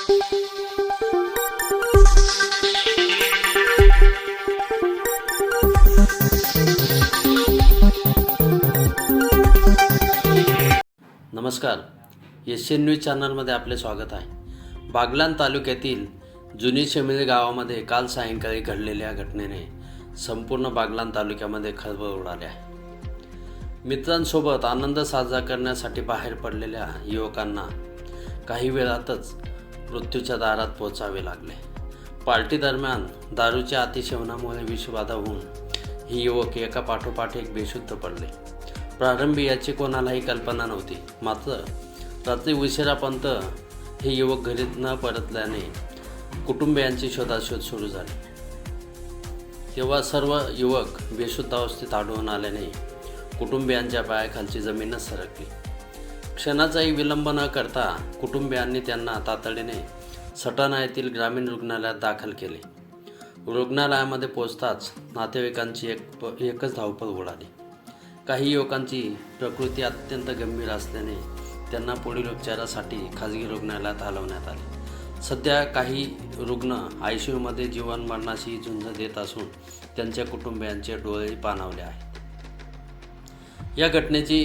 नमस्कार, Asian news चॅनलमध्ये आपले स्वागत आहे। बागलाण तालुक्यातील जुनी शेमिळे गावामध्ये काल सायंकाळी घडलेल्या घटनेने संपूर्ण बागलाण तालुक्यामध्ये खळबळ उडाली आहे। मित्रांसोबत आनंद साजरा करण्यासाठी बाहेर पडलेल्या युवकांना काही वेळातच मृत्यूच्या दारात पोहोचावे लागले। पार्टी दरम्यान दारूच्या अतिसेवनामुळे विषबाधा होऊन ही युवक एका पाठोपाठ एक बेशुद्ध पडले। प्रारंभी याची कोणालाही कल्पना नव्हती, मात्र रात्री उशिरापर्यंत हे युवक घरी न परतल्याने कुटुंबियांची शोधाशोध सुरू झाली। तेव्हा सर्व युवक बेशुद्ध अवस्थेत आढळून आल्याने कुटुंबियांच्या पायाखालची जमीनच सरकली। क्षणाचाही विलंब न करता कुटुंबियांनी त्यांना तातडीने सटाणा येथील ग्रामीण रुग्णालयात दाखल केले। रुग्णालयामध्ये पोहोचताच नातेवाईकांची एकच धावपळ उडाली। काही युवकांची प्रकृती अत्यंत गंभीर असल्याने त्यांना पुढील उपचारासाठी खाजगी रुग्णालयात हलवण्यात आले। सध्या काही रुग्ण आयसीयूमध्ये जीवन मरणाशी झुंज देत असून त्यांच्या कुटुंबियांचे डोळे पाणावले आहेत। या घटनेची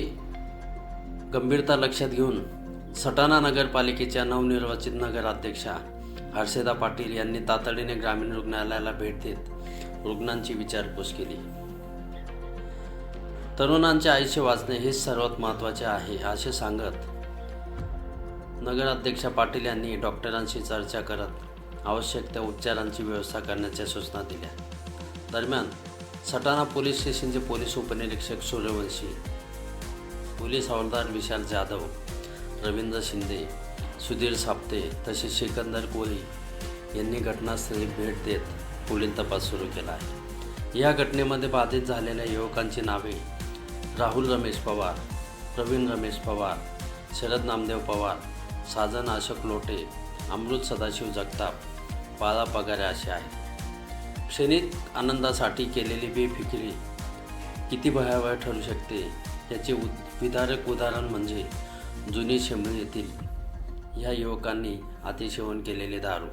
गंभीरता लक्षात घेऊन सटाणा नगरपालिकेच्या नवनिर्वाचित नगराध्यक्षा हर्षदा पाटील यांनी तातडीने ग्रामीण रुग्णालयाला भेट देत रुग्णांची विचारपूस केली। तरुणांचे आयुष्य वाचणे हे सर्वात महत्त्वाचे आहे असे सांगत नगराध्यक्षा पाटील यांनी डॉक्टरांशी चर्चा करत आवश्यक त्या उपचारांची व्यवस्था करण्याच्या सूचना दिल्या। दरम्यान सटाणा पोलीस स्टेशनचे पोलीस उपनिरीक्षक सूर्यवंशी, पोलीस हवालदार विशाल जाधव, रवींद्र शिंदे, सुधीर साप्ते तसेच सिकंदर कोळी यांनी घटनास्थळी भेट देत पुढील तपास सुरू केला आहे। या घटनेमध्ये बाधित झालेल्या युवकांची नावे राहुल रमेश पवार, प्रवीण रमेश पवार, शरद नामदेव पवार, साजन अशोक लोटे, अमृत सदाशिव जगताप, बाळा पगारे असे आहेत। क्षणिक आनंदासाठी केलेली बेफिकिरी किती भयावह ठरू शकते याचे विदारक उदाहरण म्हणजे जुनी शेमिळे येथील या युवकांनी अतिसेवन केलेले दारू।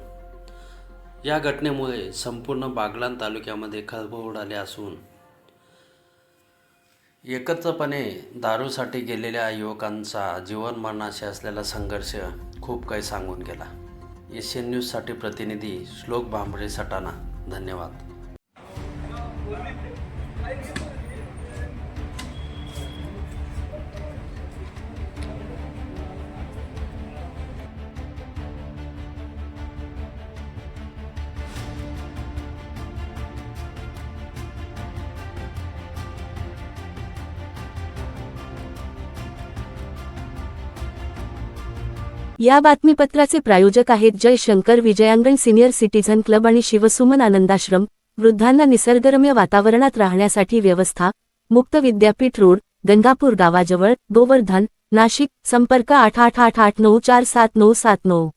या घटनेमुळे संपूर्ण बागलाण तालुक्यामध्ये खळबळ उडाली असून एकत्रपणे दारूसाठी गेलेल्या युवकांचा जीवन मरणाशी असलेला संघर्ष खूप काही सांगून गेला। एशियन न्यूजसाठी प्रतिनिधी श्लोक भांबरे, सटाणा। धन्यवाद। या बातमीपत्राचे प्रायोजक आहेत Jay Shankar Vijayangan senior citizen club आणि शिवसुमन आनंदाश्रम। वृद्धांना निसर्गरम्य वातावरणात राहण्यासाठी व्यवस्था, मुक्त विद्यापीठ रोड, गंगापूर गावाजवळ, गोवर्धन, नाशिक। संपर्क 8888947979।